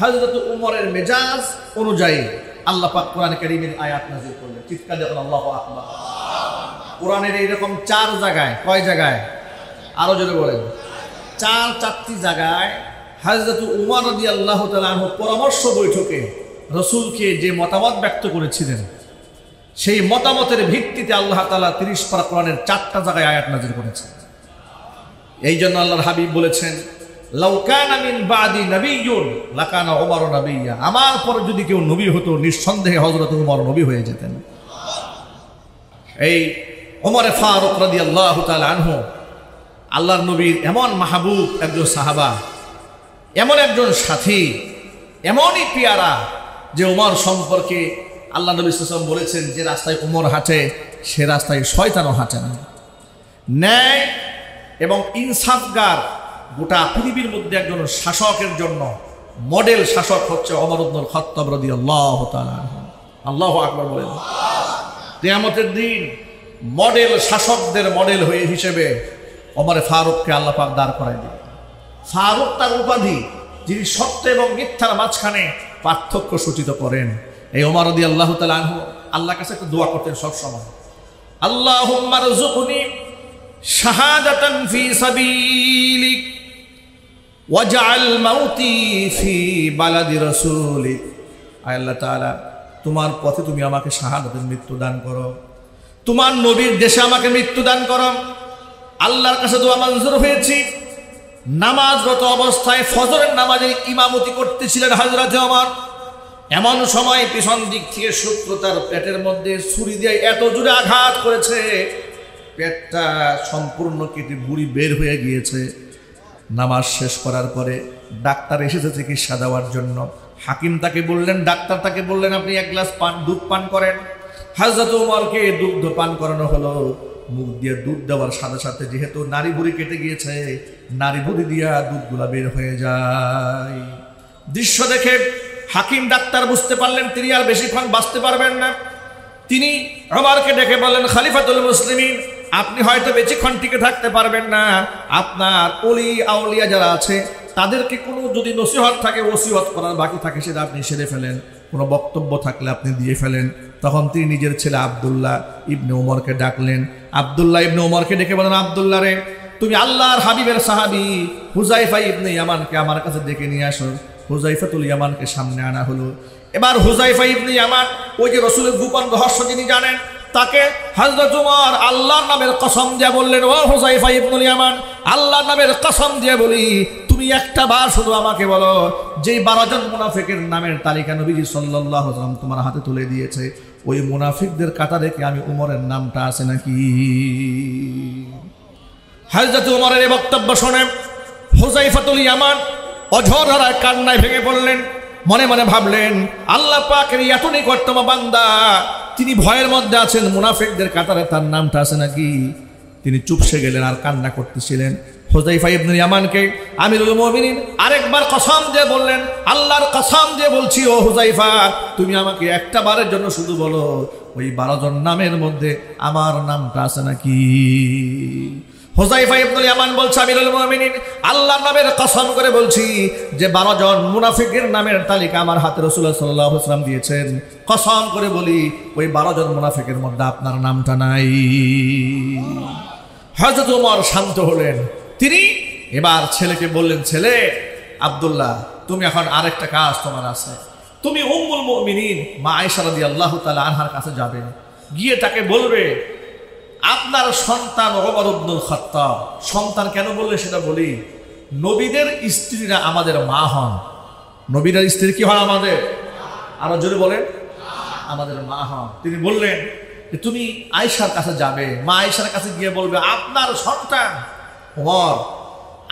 হযরত উমরের মেজাজ অনুযায়ী আল্লাহ পাক কোরআনে কারীমের আয়াত নাযিল করলেন। চিৎকার দিয়ে আল্লাহু আকবার। কোরআনের এইরকম 4 জায়গায়, কয় জায়গায়? আরো জোরে বলেন। 4টি জায়গায় হযরত উমর রাদিয়াল্লাহু তাআলা আনহু পরামর্শ বৈঠকে রাসূলকে যে মতামত ব্যক্ত করেছিলেন, সেই মতামতের ভিত্তিতে আল্লাহ তাআলা 30 পারা কোরআনের 4টা জায়গায় আয়াত নাযিল করেছেন। এই জন্য আল্লাহর হাবিব বলেছেন, লাউ কানা মিন বাদি নাবিয়্যুন লাকানা উমর নাবিয়্যা, আমার পর যদি কেউ নবী হতো নিঃসন্দেহে হযরত উমর নবী হয়ে যেতেন। এই ওমর ফারুক রাদিয়াল্লাহু তাআলা আনহু আল্লাহর নবীর এমন মাহবুব একজন সাহাবা, এমন একজন সাথী, এমনই পেয়ারা যে ওমর সম্পর্কে আল্লাহ নবী সাল্লাল্লাহু আলাইহি ওয়াসাল্লাম বলেছেন, যে রাস্তায় ওমর হাঁটে সে রাস্তায় শয়তানও হাঁটে না। ন্যায় এবং ইনসাফগার গোটা পৃথিবীর মধ্যে একজন শাসকের জন্য মডেল শাসক হচ্ছে ওমর ইবনুল খাত্তাব রাদিয়াল্লাহু তাআলা আনহু। আল্লাহু আকবার বলেন। কিয়ামতের দিন মডেল শাসকদের মডেল হয়ে হিসেবে ওমর ফারুককে আল্লাহ পাক দাঁড় করায় দিলেন। ফারুক তার উপাধি, যিনি সত্য এবং মিথ্যার মাঝখানে পার্থক্য সূচিত করেন। এই ওমর রাদিয়াল্লাহু তাআলা আনহু আল্লাহর কাছে একটা দোয়া করতেন সব সময়, আল্লাহুম্মা রযুকনি শাহাদাতান ফি সাবিলিক ওয়াজআল মাউতি ফি বালাদি রাসূলিক। আয় আল্লাহ তাআলা, তোমার পথে তুমি আমাকে শাহাদাতের মৃত্যু দান করো, তোমার নবীর দেশে আমাকে মৃত্যু দান করো। আল্লাহর কাছে দোয়া মঞ্জুর হয়েছে। নামাজরত অবস্থায় ফজরের নামাজের ইমামতি করতেছিলেন হযরত ওমর। এমন সময় পিছন দিক থেকে শত্রু তার পেটের মধ্যে ছুরি দিয়ে এত জোরে আঘাত করেছে, পেটটা সম্পূর্ণ কেটে বুড়ি বের হয়ে গিয়েছে। নামাজ শেষ করার পরে ডাক্তার এসেছে চিকিৎসা দেওয়ার জন্য। হাকিম তাকে বললেন, ডাক্তার তাকে বললেন, আপনি 1 গ্লাস দুধ পান করেন। হযরত ওমরকে দুধ পান করানো হলো। মুখ দিয়ে দুধ দেওয়ার সাথে সাথে যেহেতু নারী ভুঁড়ি কেটে গিয়েছে, নারী ভুঁড়ি দিয়া দুধগুলা বের হয়ে যায়। দৃশ্য দেখে হাকিম ডাক্তার বুঝতে পারলেন তিনি আর বেশিক্ষণ বাঁচতে পারবেন না। তিনি ওমরকে ডেকে বললেন, খলিফাতুল মুসলিমিন, আপনি হয়তো বেশিক্ষণ টিকে থাকতে পারবেন না। আপনার ওলি আউলিয়া যারা আছে তাদেরকে কোনো যদি নসিহত থাকে, ওসিয়ত করার বাকি থাকে, সেটা আপনি সেরে ফেলেন। কোনো বক্তব্য থাকলে আপনি দিয়ে ফেলেন। তখন তিনি নিজের ছেলে আব্দুল্লাহ ইবনে ওমরকে ডাকলেন। আব্দুল্লাহ ইবনে ওমরকে ডেকে বলেন, আব্দুল্লাহ রে, তুমি আল্লাহর হাবিবের সাহাবী হুযায়ফা ইবনে ইয়ামানকে আমার কাছে ডেকে নিয়ে আসো। হুযায়ফাতুল ইয়ামানকে সামনে আনা হলো। এবার হুযায়ফা ইবনে ইয়ামান, ওই যে রাসূলের গোপন রহস্য যিনি জানেন, তাকে হযরত ওমর আল্লাহর নামের কসম দিয়ে বললেন, ও হুযায়ফা ইবনুল ইয়ামান, আল্লাহর নামের কসম দিয়ে বলি, তুমি একটা বার শুধু আমাকে বলো, যেই 12 জন মুনাফিকের নামের তালিকা নবীজি সাল্লাল্লাহু আলাইহি ওয়াসাল্লাম তোমার হাতে তুলে দিয়েছে, ওই মুনাফিকদের কাতারে কি আমি উমরের নামটা আছে নাকি? হযরত ওমরের এই বক্তব্য শুনে হুযায়ফাতুল ইয়ামান অঝরধারা কান্নায় ভেঙে পড়লেন। মনে মনে ভাবলেন, আল্লাহ পাকের এত নিকটতম বান্দা, তিনি ভয়ের মধ্যে আছেন, মুনাফিকদের কাতারে তার নামটা আছে নাকি? তিনি চুপসে গেলেন আর কান্না করতেছিলেন। হুযায়ফা ইবনে ইয়ামানকে আমিরুল মুমিনিন আরেকবার কসম দিয়ে বললেন, আল্লাহর কসম দিয়ে বলছি, ও হুযায়ফা, তুমি আমাকে একটা বারের জন্য শুধু বলো, ওই 12 জন নামের মধ্যে আমার নামটা আছে নাকি? হুযায়ফা ইবনে ইয়ামান বলছে, আমিরুল মুমিনিন, আল্লাহর নামের কসম করে বলছি যে 12 জন মুনাফিকের নামের তালিকা আমার হাতে রাসূলুল্লাহ সাল্লাল্লাহু আলাইহি ওয়াসাল্লাম দিয়েছেন। কসম করে বলি, ওই 12 জন মুনাফিকের মধ্যে আপনার নামটা নাই। হযরত ওমর শান্ত হলেন। তিনি এবার ছেলেকে বললেন, ছেলে আব্দুল্লাহ, তুমি এখন আরেকটা কাজ তোমার আছে। তুমি উম্মুল মুমিনিন মা আয়েশা রাদিয়াল্লাহু তাআলা আনহার কাছে যাবে, গিয়ে তাকে বলবে, আপনার সন্তান ওমর ইবনুল খাত্তাব। সন্তান কেন বললে সেটা বলি। নবীদের স্ত্রীরা আমাদের মা হন। নবীদের স্ত্রী কি হয় আমাদের? আরো জোরে বলেন, আমাদের মা হন। তিনি বললেন যে তুমি আয়েশার কাছে যাবে, মা আয়েশার কাছে গিয়ে বলবে, আপনার সন্তান ওমর।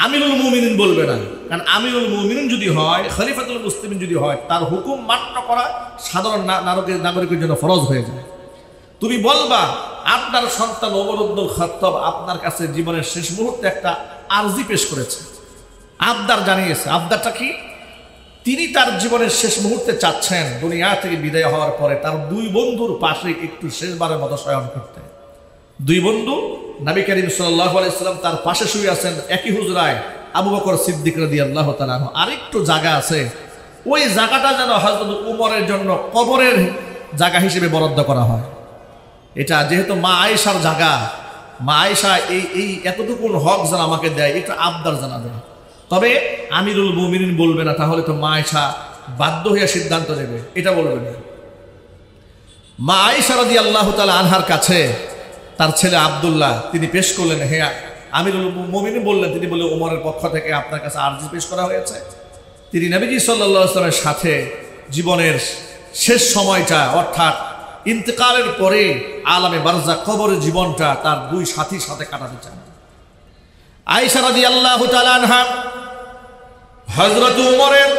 আমিরুল মুমিনিন বলবে না, কারণ আমিরুল মুমিনিন যদি হয়, খলিফাতুল মুসলিমিন যদি হয়, তার হুকুম মান্য করা সাধারণ নাগরিকের জন্য ফরজ হয়ে যায়। তুমি বলবা, আপনার সন্তান ওমর ইবনুল খাত্তাব আপনার কাছে জীবনের শেষ মুহূর্তে একটা আরজি পেশ করেছে, আবদার জানিয়েছে। আবদারটা কি? তিনি তার জীবনের শেষ মুহূর্তে চাচ্ছেন দুনিয়া থেকে বিদায় হওয়ার পরে তার 2 বন্ধুর পাশে একটু শেষবারের মতো শয়ন করতে। 2 বন্ধু, নবী করিম সাল্লাল্লাহু আলাইহি ওয়াসাল্লাম তার পাশে শুয়ে আছেন একই হুজরায়, আবু বকর সিদ্দিক রাদিয়াল্লাহু তাআলা আনহু। আরেকটু জায়গা আছে, ওই জায়গাটা যেন হযরত উমরের জন্য কবরের জায়গা হিসেবে বরাদ্দ করা হয়। এটা যেহেতু মা আয়েশার জায়গা, মা আয়েশা এই এতটুকু হক যেন আমাকে দেয়, এটা আবদার জানাবে। তবে আমিরুল মুমিনিন বলবে না, তাহলে তো মা আয়েশা বাধ্য হয়ে সিদ্ধান্ত নেবে, এটা বলবে না। মা আয়েশা রাদিয়াল্লাহু তাআলা আনহার কাছে তার ছেলে আব্দুল্লাহ তিনি পেশ করলেন, হে আমিরুল মুমিনিন বললেন, তিনি বলে ওমরের পক্ষ থেকে আপনার কাছে আরজি পেশ করা হয়েছে। তিনি নবীজি সাল্লাল্লাহু আলাইহি ওয়াসাল্লামের সাথে জীবনের শেষ সময়টা অর্থাৎ ইন্তেকালের পরে আলামে বারজাখ কবরের জীবনটা তার দুই সাথীর সাথে কাটাতে চান। আয়েশা রাদিয়াল্লাহু তাআলা আনহা হযরত উমরের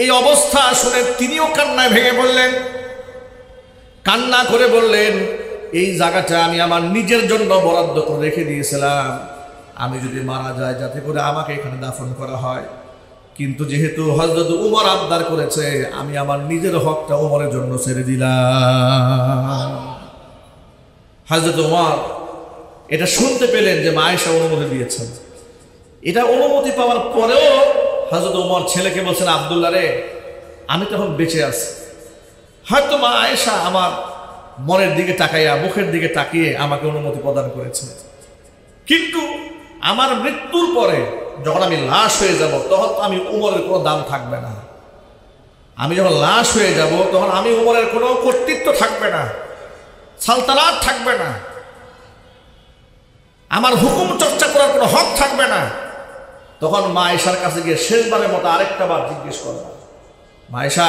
এই অবস্থা শুনে তিনিও কান্নায় ভেঙে পড়লেন। কান্না করে বললেন, এই জায়গাটা আমি আমার নিজের জন্য বরাদ্দ করে রেখে দিয়েছিলাম, আমি যদি মারা যাই যাতে করে আমাকে এখানে দাফন করা হয়। কিন্তু যেহেতু হযরত উমর আবদার করেছে, আমি আমার নিজের হকটা উমরের জন্য ছেড়ে দিলাম। হযরত উমর এটা শুনতে পেলেন যে মা আয়েশা অনুমতি দিয়েছেন। এটা অনুমতি পাওয়ার পরেও হযরত উমর ছেলেকে বলছেন, আব্দুল্লাহ রে, আমি তখন বেঁচে আছি, হয়তো মা আয়েশা আমার মনের দিকে তাকাইয়া, মুখের দিকে তাকিয়ে আমাকে অনুমতি প্রদান করেছে, কিন্তু আমার মৃত্যুর পরে যখন আমি লাশ হয়ে যাব, তখন তো আমি উমরের কোনো দাম থাকবে না। আমি যখন লাশ হয়ে যাব, তখন আমি উমরের কোনো কর্তৃত্ব থাকবে না, সালতানাত থাকবে না, আমার হুকুম চর্চা করার কোনো হক থাকবে না। তখন মা আয়েশার কাছে গিয়ে শেষবারের মতো আরেকটা বার জিজ্ঞেস করলাম, মা আয়েশা,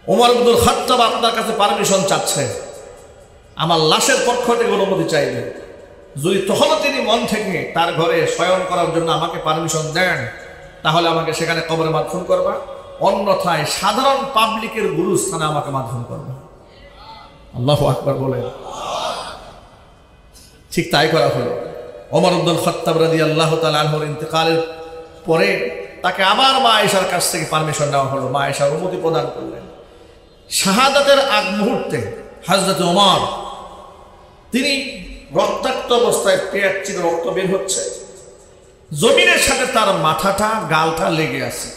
ওমর ইবনুল খাত্তাব আপনার কাছে পারমিশন চাচ্ছে, আমার লাশের পক্ষ থেকে অনুমতি চাইবে। যদি তখনও তিনি মন থেকে তার ঘরে শয়ন করার জন্য আমাকে পারমিশন দেন, তাহলে আমাকে সেখানে কবরে মাদফুন করবা, অন্যথায় সাধারণ পাবলিকের গুরুস্থানে আমাকে মাদফুন করবা। আল্লাহু আকবার বলে ঠিক তাই করা হলো। ওমর ইবনুল খাত্তাব রাদিয়াল্লাহু তাআলা আনহুর ইন্তেকালের পরে তাকে আবার মা আয়েশার কাছ থেকে পারমিশন নেওয়া হলো, মা আয়েশা অনুমতি প্রদান করলেন। শাহাদাতের আগ মুহূর্তে হযরত ওমর তিনি রক্তাক্ত অবস্থায়, পেট চিরে রক্ত বের হচ্ছে, জমিনের সাথে তার মাথাটা গালটা লেগে আছে,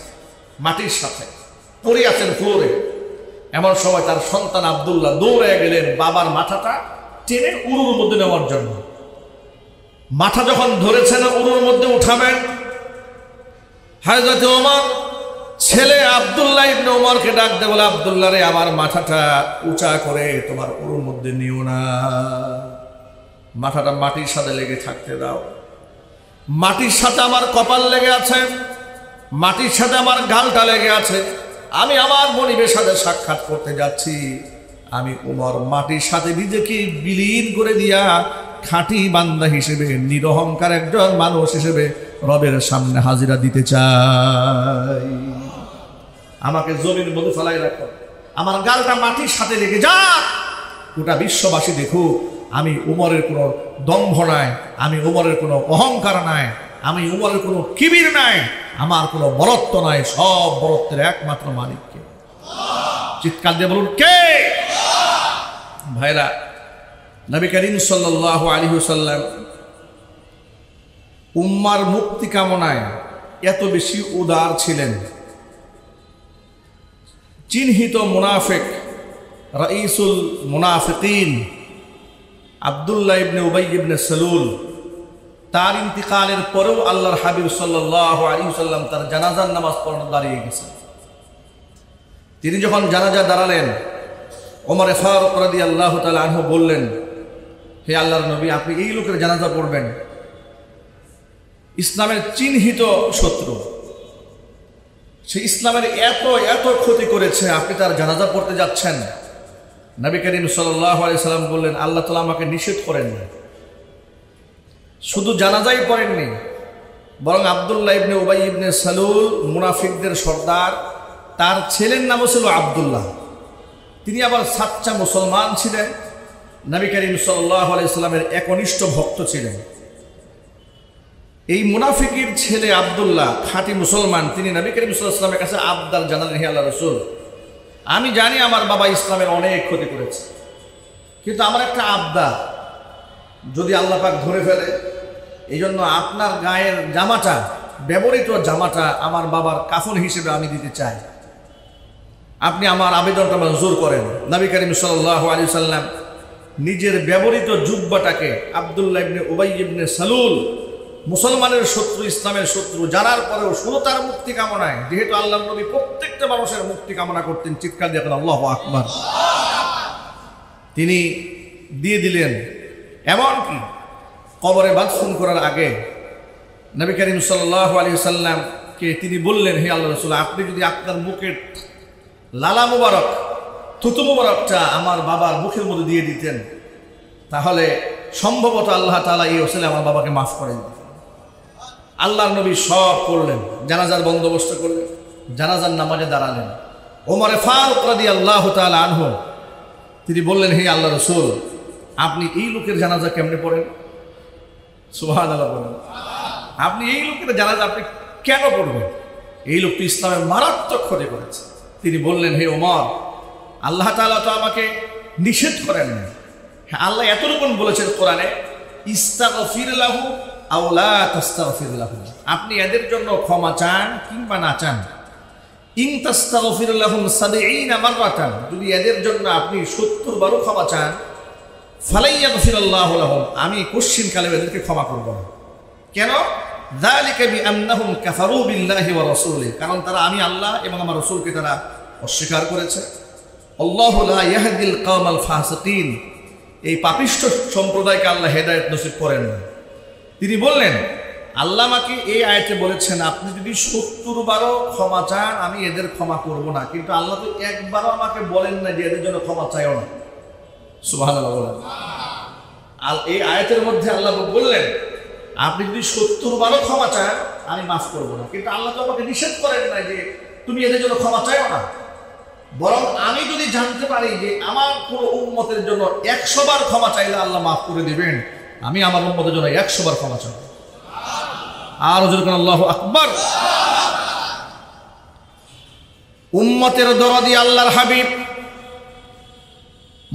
মাটির সাথে পড়ে আছেন ফ্লোরে। এমন সময় তার সন্তান আব্দুল্লাহ দৌড়ে গেলেন বাবার মাথাটা টেনে উরুর মধ্যে নেওয়ার জন্য। মাথা যখন ধরেছেন উরুর মধ্যে উঠাবেন, হযরত ওমর ছেলে আব্দুল্লাহ ইবনে ওমরকে ডাক দিয়ে বলে, আব্দুল্লাহ রে, আমার মাথাটা উঁচা করে তোমার উরুর মধ্যে নিও না, মাথাটা মাটির সাথে লেগে থাকতে দাও। মাটির সাথে আমার কপাল লেগে আছে, মাটির সাথে আমার গালটা লেগে আছে, আমি আমার মনিবের সাথে সাক্ষাৎ করতে যাচ্ছি। আমি উমর মাটির সাথে নিজেকে বিলীন করে দিয়া খাঁটি বান্দা হিসেবে, নিরহংকার একজন মানুষ হিসেবে রবের সামনে হাজিরা দিতে চাই। আমাকে জমির মধ্যে ফেলাই রাখো, আমার গালটা মাটির সাথে লেগে যা, গোটা বিশ্ববাসী দেখুক আমি উমরের কোনো দম্ভ নাই, আমি উমরের কোনো অহংকার নাই, আমি উমরের কোনো কিবির নাই, আমার কোনো বরত্ব নাই, সব বরত্বের একমাত্র মালিককে। চিৎকার দিয়ে বলুন, কে? ভাইরা, নবী করিম সাল্লাল্লাহু আলাইহি ওয়াসাল্লাম উম্মার মুক্তি কামনায় এত বেশি উদার ছিলেন। চিহ্নিত মুনাফিক, রাইসুল মুনাফিকিন আব্দুল্লাহ ইবনে উবাই ইবনে সালুল, তার ইন্তিকালের পরেও আল্লাহর হাবিব সাল্লাল্লাহু আলাইহি ওয়াসাল্লাম তার জানাজার নামাজ পড়ানো দাঁড়িয়ে গেছেন। তিনি যখন জানাজা দাঁড়ালেন, ওমর ফারুক রাদিয়াল্লাহু তাআলা আনহু বললেন, হে আল্লাহর নবী, আপনি এই লোকের জানাজা পড়বেন, ইসলামের চিহ্নিত শত্রু, সে ইসলামের এত এত ক্ষতি করেছে, আপনি তার জানাজা পড়তে যাচ্ছেন? নবী করিম সাল্লাল্লাহু আলাইহি সাল্লাম বললেন, আল্লাহ তাআলা আমাকে নিষেধ করেননি। শুধু জানাজাই পড়েননি, বরং আব্দুল্লাহ ইবনে উবাই ইবনে সালুল, মুনাফিকদের সর্দার, তার ছেলের নামও ছিল আব্দুল্লাহ, তিনি আবার সাচ্চা মুসলমান ছিলেন, নবী করিম সাল্লাল্লাহু আলাইহি সাল্লামের একনিষ্ঠ ভক্ত ছিলেন। এই মুনাফিকের ছেলে আব্দুল্লাহ খাঁটি মুসলমান, তিনি নবী করিম সাল্লাল্লাহু আলাইহি সাল্লামের কাছে আবদার জানালেন, হে আল্লাহর রাসূল, আমি জানি আমার বাবা ইসলামের অনেক ক্ষতি করেছে, কিন্তু আমার একটা আবদার, যদি আল্লাহ পাক ধরে ফেলে, এই জন্য আপনার গায়ের জামাটা ব্যবহৃত জামাটা আমার বাবার কাফন হিসেবে আমি দিতে চাই, আপনি আমার আবেদনটা মঞ্জুর করেন। নবী করিম সাল্লাল্লাহু আলাইহি সাল্লাম নিজের ব্যবহৃত জুব্বাটাকে আব্দুল্লাহ ইবনে উবাই ইবনে সালুল, মুসলমানের শত্রু, ইসলামের শত্রু, জানার পরেও শুধু তার মুক্তি কামনায়, যেহেতু আল্লাহর নবী প্রত্যেকটা মানুষের মুক্তি কামনা করতেন, চিৎকার দিয়ে আল্লাহু আকবার, তিনি দিয়ে দিলেন। এমনকি কবরে বাদফন করার আগে নবী করিম সাল্লাল্লাহু আলাইহি সাল্লামকে তিনি বললেন, হে আল্লাহর রাসূল, আপনি যদি আপনার মুখের লালা মুবারক, থুতু মুবারকটা আমার বাবার মুখের মধ্যে দিয়ে দিতেন, তাহলে সম্ভবত আল্লাহ তাআলা এই ওসিলা আমার বাবাকে মাফ করে দিতেন। আল্লাহর নবী সব করলেন, জানাজার বন্দোবস্ত করলেন, জানাজার নামাজে দাঁড়ালেন। ওমর ফারুক রাদিয়াল্লাহু তাআলা আনহু তিনি বললেন, হে আল্লাহর রাসূল, আপনি এই লোকের জানাজা কেমনে পড়েন? সুবহানাল্লাহ বলেন, আপনি এই লোকের জানাজা আপনি কেন পড়বেন? এই লোকটি ইসলামের মারাত্মক ক্ষতি করেছে। তিনি বললেন, হে ওমর, আল্লাহ তাআলা তো আমাকে নিষেধ করেন না। হ্যাঁ, আল্লাহ এতটুকু বলেছেন কোরআনে, ইস্তাগফির লাহু আও লা তাস্তাগফির লাহু, আপনি এদের জন্য ক্ষমা চান কিংবা না চান। ইন তাস্তাগফির লাহুম ৭০ মাররাতান, যদি এদের জন্য আপনি ৭০ বারও ক্ষমা চান, ফালাইয়াগফিরাল্লাহু লাহুম, আমি কোশ্চিনকালেও এদেরকে ক্ষমা করব না। কেন? যালিকা বিআন্নাহুম কাফারু বিল্লাহি ওয়া রাসূলিহি, কারণ তারা আমি আল্লাহ এবং আমার রাসূলকে তারা অস্বীকার করেছে। আল্লাহু লা ইয়াহদিল কওমাল ফাসিকিন, এই পাপিষ্ঠ সম্প্রদায়কে আল্লাহ হেদায়েত নসিব করেন না। তিনি বললেন, আল্লাহ আমাকে এই আয়াতে বলেছেন, আপনি যদি ৭০ বারও ক্ষমা চান আমি এদের ক্ষমা করব না, কিন্তু আল্লাহ তো একবারও আমাকে বলেন না যে এদের জন্য ক্ষমা চাইও না। সুবহানাল্লাহ বলেন। আর এই আয়াতের মধ্যে আল্লাহ বললেন, আপনি যদি ৭০ বারও ক্ষমা চান আমি মাফ করব না, কিন্তু আল্লাহ তো আমাকে নিষেধ করেন না যে তুমি এদের জন্য ক্ষমা চাইও না। বরং আমি যদি জানতে পারি যে আমার পুরো উম্মতের জন্য ১০০ বার ক্ষমা চাইলে আল্লাহ মাফ করে দিবেন, আমি আমার উম্মতের জন্য ১০০ বার ক্ষমা চাই। আর হুজুর কোন আল্লাহু আকবার। উম্মতের দরদি আল্লাহর হাবিব,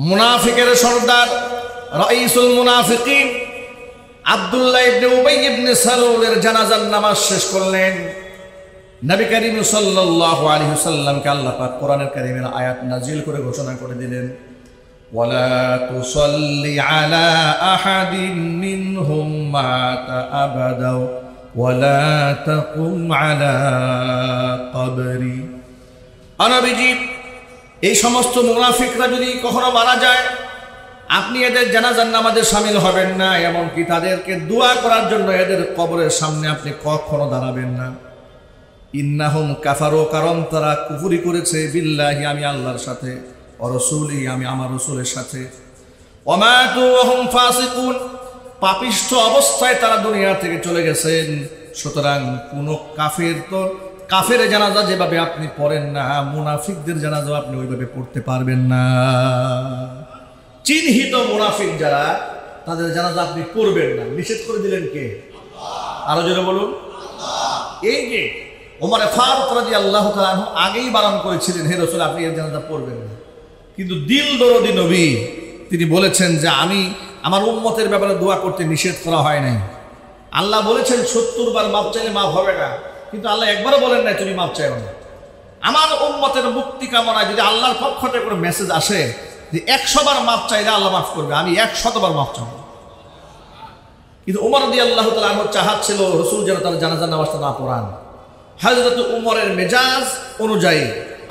মুনাফিকের সর্দার, রাইসুল মুনাফিকিন আব্দুল্লাহ ইবনে উবাই ইবনে সালুলের জানাজার নামাজ শেষ করলেন। নবী করিম সাল্লাল্লাহু আলাইহি ওয়াসাল্লামকে আল্লাহ পাক কোরআনের কারীমের আয়াত নাজিল করে ঘোষণা করে দিলেন, ওয়ালা তুসাল্লি আলা আহাদিন মিনহুম মাতা আবাদা ওয়ালা তাকুম আলা কবরি। নবীজি, এই সমস্ত মুনাফিকরা যদি কখনো মারা যায়, আপনি এদের জানাজার নামাজে শামিল হবেন না, এমনকি তাদেরকে দোয়া করার জন্য এদের কবরের সামনে আপনি কখনো দাঁড়াবেন না। ইন্নাহুম কাফারু, কারণ তারা কুফরি করেছে, বিল্লাহি, আমি আল্লাহর সাথে, ওয়া রাসূলি, আমি আমার রাসূলের সাথে, ওয়া মাতু ওয়া হুম ফাসিকুন, পাপিষ্ঠ অবস্থায় তারা দুনিয়া থেকে চলে গেছেন। সুতরাং কোন কাফের তো কাফের জানাজা যেভাবে আপনি পড়েন না, মুনাফিকদের জানাজা আপনি ওইভাবে পড়তে পারবেন না। চিহ্নিত মুনাফিক যারা, তাদের জানাজা আপনি পড়বেন না, নিষেধ করে দিলেন কে? আরো জোরে বলুন। এই যে ওমর ফারুক রাদিয়াল্লাহু তাআলা আনহু আগেই বারণ করেছিলেন, হে রাসূল, আপনি এর জানাজা পড়বেন না, কিন্তু দিল দরদি নবী তিনি বলেছেন যে আমি আমার উম্মতের ব্যাপারে দোয়া করতে নিষেধ করা হয় নাই। আল্লাহ বলেছেন ৭০ বার মাপ চাইলে মাপ হবে না, কিন্তু আল্লাহ একবারও বলেন নাই তুমি মাপ চাইও না। আমার উম্মতের মুক্তি কামনায় যদি আল্লাহর পক্ষ থেকে কোনো মেসেজ আসে যে ১০০ বার মাপ চাইলে আল্লাহ মাফ করবে, আমি ১০০ বার মাপ চাইব। কিন্তু ওমর রাদিয়াল্লাহু তাআলা আনহু চাহাত ছিল রাসূল যেন তার জানাজার নামাজটা না পড়ান। হযরত উমরের মেজাজ অনুযায়ী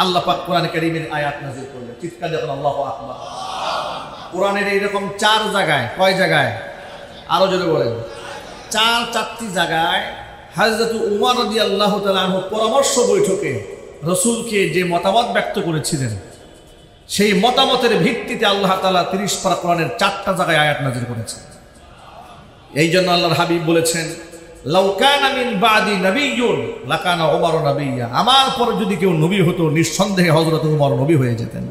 আল্লাহ পাক কোরআন কারীমের আয়াত নাযিল করলেন। চিৎকার দিয়ে আল্লাহু আকবার। কোরআনের এইরকম ৪ জায়গায়, কয় জায়গায়? আরো জোরে বলেন। ৪টি জায়গায় হযরত উমর রাদিয়াল্লাহু তাআলা আনহু পরামর্শ বৈঠকে রাসূলকে যে মতামত ব্যক্ত করেছিলেন, সেই মতামতের ভিত্তিতে আল্লাহ তাআলা ৩০ পারা কোরআনের ৪টা জায়গায় আয়াত নাযিল করেছেন। এই জন্য আল্লাহর হাবিব বলেছেন, লাউ কানা মিন বাদি নাবিয়্যুন লাকানা উমর নাবিয়্যা, আমার পর যদি কেউ নবী হতো নিঃসন্দেহে হযরত উমর নবী হয়ে যেতেন।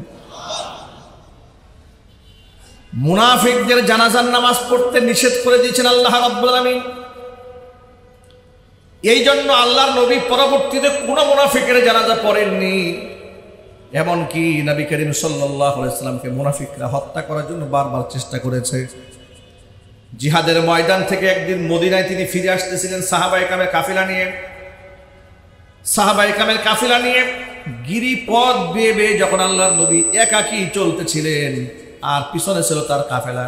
মুনাফিকদের জানাজার নামাজ পড়তে নিষেধ করে দিয়েছেন আল্লাহ রাব্বুল আলামিন। এই জন্য আল্লাহর নবী পরবর্তীতে কোন মুনাফিকের জানাজা পড়েননি। এমনকি নবী করিম সাল্লাল্লাহু আলাইহি ওয়াসাল্লামকে মুনাফিকরা হত্যা করার জন্য বারবার চেষ্টা করেছে। জিহাদের ময়দান থেকে একদিন মদিনায় তিনি ফিরে আসতেছিলেন সাহাবায়ে কেরামের কাফিলা নিয়ে। সাহাবায়ে কেরামের কাফেলা নিয়ে গিরিপথ বেয়ে বেয়ে যখন আল্লাহর নবী একাকী চলতেছিলেন, আর পিছনে ছিল তার কাফেলা,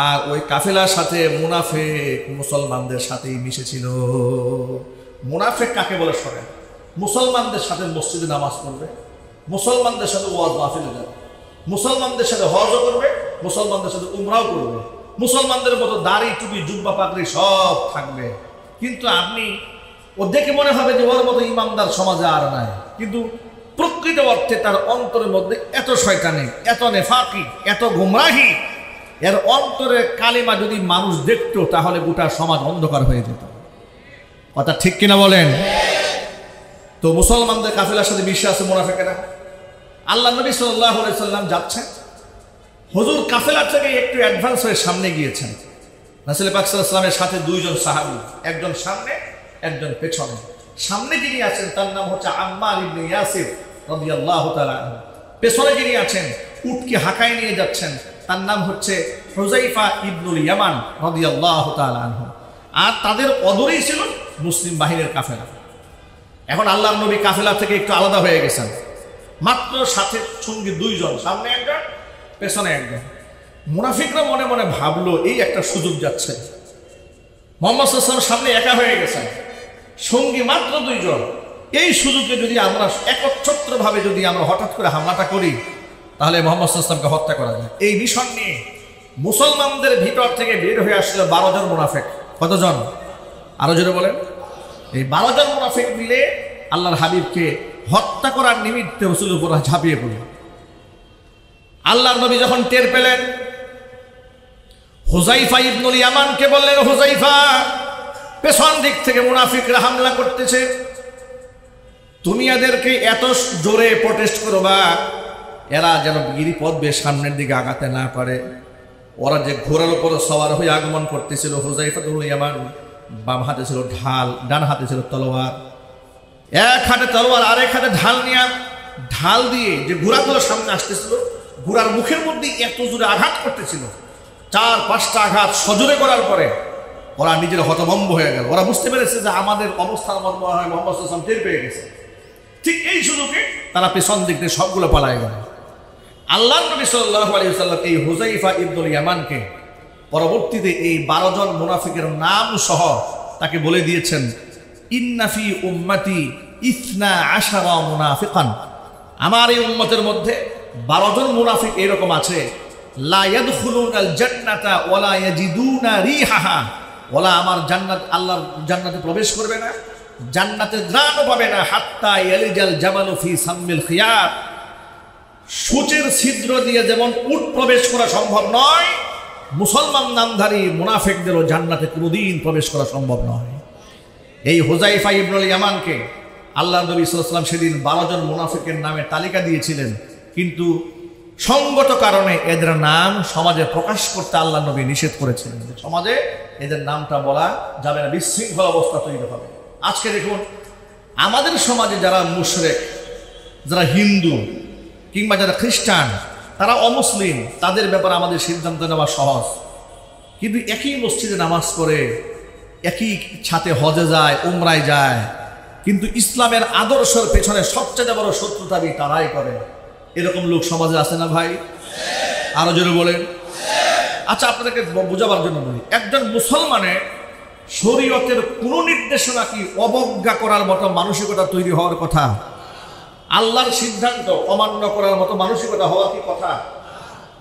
আর ওই কাফেলার সাথে মুনাফিক মুসলমানদের সাথেই মিশেছিল। মুনাফিক কাকে বলে শোনেন? মুসলমানদের সাথে মসজিদে নামাজ পড়বে, মুসলমানদের সাথে ওয়াজ মাহফিলে যাবে, মুসলমানদের সাথে হজও করবে, মুসলমানদের সাথে উমরাও করবে, মুসলমানদের মতো দাড়ি টুপি জুব্বা পাগড়ি সব থাকবে। কিন্তু আপনি ও দেখে মনে হবে যে ওর মতো ইমানদার সমাজে আর নাই, কিন্তু প্রকৃত অর্থে তার অন্তরের মধ্যে এত শয়তানি, এত নেফাকি, এত গুমরাহি, এর অন্তরে কালিমা যদি মানুষ দেখতো তাহলে গোটা সমাজ অন্ধকার হয়ে যেত। কথা ঠিক কিনা বলেন? তো মুসলমানদের কাফেলার সাথে মিশে আছে মুনাফিকেরা। আল্লাহ নবী সাল্লাল্লাহু আলাইহি সাল্লাম যাচ্ছেন, হুজুর কাফেলার থেকে একটু অ্যাডভান্স হয়ে সামনে গিয়েছেন। রাসূল পাক সাল্লাল্লাহু আলাইহি সাল্লামের সাথে দুইজন সাহাবী, একজন সামনে একজন পেছনে। সামনে যিনি আছেন তার নাম হচ্ছে আম্মার ইবনে ইয়াসির রাদিয়াল্লাহু তাআলা আনহু। পেছনে যিনি আছেন উটকে হাঁকায় নিয়ে যাচ্ছেন, তার নাম হচ্ছে হুযাইফা ইবনুল ইয়ামান রাদিয়াল্লাহু তাআলা আনহু। আর তাদের অদূরেই ছিল মুসলিম বাহিনীর কাফেলা। এখন আল্লাহর নবী কাফেলা থেকে একটু আলাদা হয়ে গেছেন, মাত্র সাথে সঙ্গী দুইজন, সামনে একজন পেছনে একজন। মুনাফিকরা মনে মনে ভাবলো এই একটা সুযোগ যাচ্ছে, মুহাম্মদ সাল্লাল্লাহু আলাইহি ওয়াসাল্লাম সামনে একা হয়ে গেছেন, সঙ্গী মাত্র দুইজন। এই সুযোগে যদি আমরা একচ্ছত্রভাবে যদি আমরা হঠাৎ করে হামলাটা করি তাহলে মুহাম্মদ সাল্লাল্লাহু আলাইহি ওয়াসাল্লামকে হত্যা করা যায়। এই মিশন নিয়ে মুসলমানদের ভিতর থেকে বের হয়ে আসলো 12 জন মুনাফিক। কতজন? আরো জোরে বলেন। এই 12 জন মুনাফিক মিলে আল্লাহর হাবিবকে হত্যা করার নিমিত্তে রাসূলের উপর ঝাঁপিয়ে পড়ল। আল্লাহর নবী যখন টের পেলেন, হুযাইফা ইবনুল ইয়ামানকে বললেন, হুযাইফা, পেছন দিক থেকে মুনাফিকরা হামলা করতেছে, তুমি এদেরকে এত জোরে প্রটেস্ট করবা এরা যেন গিরিপথ বেয়ে সামনের দিকে আগাতে না পারে। ওরা যে ঘোড়ার উপর সওয়ার হয়ে আগমন করতেছিল, হুযাইফা ইবনুল ইয়ামান বাম হাতে ছিল ঢাল, ডান হাতে ছিল তলোয়ার। এক হাতে তলোয়ার আর এক হাতে ঢাল নিয়ে, ঢাল দিয়ে যে ঘোড়াগুলো সামনে আসতেছিল ঘোড়ার মুখের মধ্যে এত জোরে আঘাত করতেছিল, 4-5টা আঘাত সজোরে করার পরে ওরা নিজের হতভম্ব হয়ে গেল। ওরা বুঝতে পেরেছে যে আমাদের অবস্থার মতো মনে হয় মুহাম্মদ সাল্লাল্লাহু আলাইহি ওয়াসাল্লাম টের পেয়ে গেছে। ঠিক এই সুযোগে তারা পেছন দিক দিয়ে সবগুলো পালায় গেল। আল্লাহর নবী সাল্লাল্লাহু আলাইহি ওয়াসাল্লাম এই হুযাইফা ইবনুল ইয়ামানকে পরবর্তীতে এই 12 জন মুনাফিকের নাম সহ তাকে বলে দিয়েছেন, ইন্না ফি উম্মতি 12 মুনাফিকান, আমার এই উম্মতের মধ্যে 12 জন মুনাফিক এরকম আছে, লা ইয়াদখুলুনাল জান্নাতা ওয়ালা ইয়াজিদুনা রিহাহা, ওলা আমার জান্নাত, আল্লাহর জান্নাতে প্রবেশ করবে না, জান্নাতে ঘ্রাণও পাবে না, হাত্তা ইয়ালিজাল জামালু ফি সাম্মিল খিয়াত, সূচের ছিদ্র দিয়ে যেমন উট প্রবেশ করা সম্ভব নয়, মুসলমান নামধারী মুনাফিকদেরও জান্নাতে কোনোদিন প্রবেশ করা সম্ভব নয়। এই হুযাইফা ইবনুল ইয়ামানকে আল্লাহ নবী সাল্লাল্লাহু আলাইহি ওয়াসাল্লাম সেদিন 12 জন মুনাফিকের নামে তালিকা দিয়েছিলেন, কিন্তু সঙ্গত কারণে এদের নাম সমাজে প্রকাশ করতে আল্লাহ নবী নিষেধ করেছিলেন, সমাজে এদের নামটা বলা যাবে না, বিশৃঙ্খল অবস্থা তৈরি হবে। আজকে দেখুন আমাদের সমাজে যারা মুশরিক, যারা হিন্দু কিংবা যারা খ্রিস্টান, তারা অমুসলিম, তাদের ব্যাপারে আমাদের সিদ্ধান্ত নেওয়া সহজ। কিন্তু একই মসজিদে নামাজ পড়ে, একই ছাতে হজে যায়, উমরায় যায়, কিন্তু ইসলামের আদর্শের পেছনে সবচেয়ে বড় শত্রুতাবি তারাই করে। এরকম লোক সমাজে আছে না ভাই? আরো জোরে বলেন। আচ্ছা, আপনাদেরকে বোঝাবার জন্য বলি, একজন মুসলমানের শরীয়তের কোন নির্দেশনা কি অবজ্ঞা করার মতো মানসিকতা তৈরি হওয়ার কথা? আল্লাহর সিদ্ধান্ত অমান্য করার মতো মানসিকতা হওয়ার কি কথা?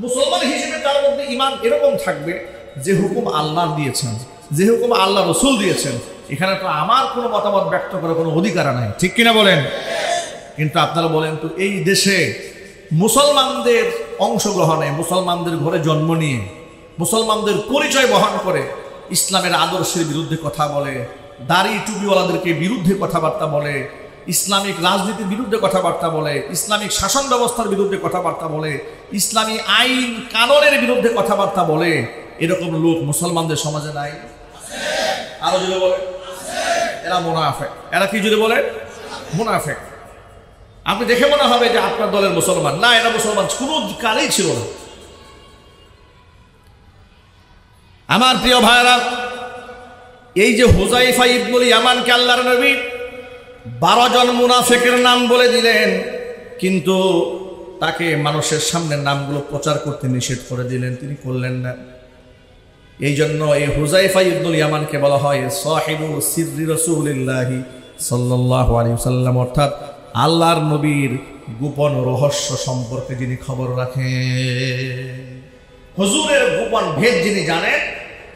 মুসলমান হিসেবে তার মধ্যে ঈমান এরকম থাকবে, যে হুকুম আল্লাহ দিয়েছেন, যে হুকুম আল্লাহ রাসূল দিয়েছেন, এখানে তো আমার কোনো মতামত ব্যক্ত করার কোনো অধিকার নাই, ঠিক কিনা বলেন? কিন্তু আপনারা বলেন তো, এই দেশে মুসলমানদের অংশগ্রহণে, মুসলমানদের ঘরে জন্ম নিয়ে, মুসলমানদের পরিচয় বহন করে ইসলামের আদর্শের বিরুদ্ধে কথা বলে, দাড়ি টুপিওয়ালাদেরকে বিরুদ্ধে কথাবার্তা বলে, ইসলামিক রাজনীতির বিরুদ্ধে কথাবার্তা বলে, ইসলামিক শাসন ব্যবস্থার বিরুদ্ধে কথাবার্তা বলে, ইসলামী আইন কানুনের বিরুদ্ধে কথাবার্তা বলে, এরকম লোক মুসলমানদের সমাজে নাই? আরো যদি বলে এরা মুনাফিক। এরা কি যদি বলে? মুনাফিক। আপনি দেখে মনে হবে যে আপনার দলের মুসলমান, না, এরা মুসলমান কোনো কালেই ছিল না। আমার প্রিয় ভাইরা, এই যে হুযাইফা ইবনুল ইয়ামানকে আল্লাহর নবী 12 জন মুনাফিকের নাম বলে দিলেন, কিন্তু তাকে মানুষের সামনে নামগুলো প্রচার করতে নিষেধ করে দিলেন, তিনি করলেন না। এই জন্য এই হুযায়ফা ইবনুল ইয়ামানকে বলা হয় সাহিবু সিররি রাসূলিল্লাহি সাল্লাল্লাহু আলাইহি ওয়াসাল্লাম, অর্থাৎ আল্লাহর নবীর গোপন রহস্য সম্পর্কে যিনি খবর রাখেন, হুজুরের গোপন ভেদ যিনি জানেন,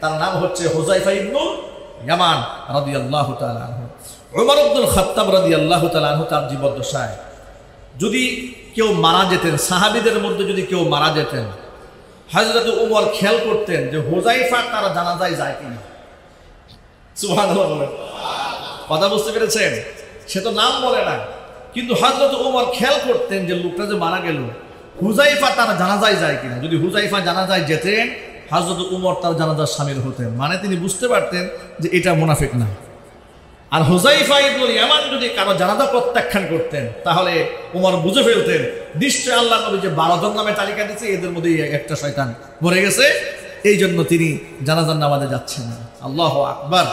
তার নাম হচ্ছে হুযায়ফা ইবনুল ইয়ামান রাদিয়াল্লাহু তাআলা আনহু। উমর ইবনুল খাত্তাব রাদিয়াল্লাহু তাআলা আনহু তার জীবদ্দশায় যদি কেউ মারা যেতেন, সাহাবীদের মধ্যে যদি কেউ মারা যেতেন, হযরত উমর খেয়াল করতেন যে হুযায়ফা তার জানাজায় যায় কিনা। সুবহানাল্লাহ বলেন, কথা বুঝতে পেরেছেন? সে তো নাম বলে না, কিন্তু হযরত উমর খেয়াল করতেন যে লোকটা যে মারা গেল, হুযায়ফা তার জানাজায় যায় কিনা। যদি হুযায়ফা জানাজায় যেতেন, হযরত উমর তার জানাজার শামিল হতেন, মানে তিনি বুঝতে পারতেন যে এটা মুনাফিক না। আর হুযায়ফা ইবনুল ইয়ামান যদি কারো জানাজা প্রত্যাখ্যান করতেন, তাহলে উমর বুঝে ফেলতেন নিশ্চয় আল্লাহ নবী যে 12 জন নামে তালিকা দিয়েছে, এদের মধ্যে একটা শয়তান মরে গেছে, এই জন্য তিনি জানাজার নামাজে যাচ্ছেন না। আল্লাহু আকবার।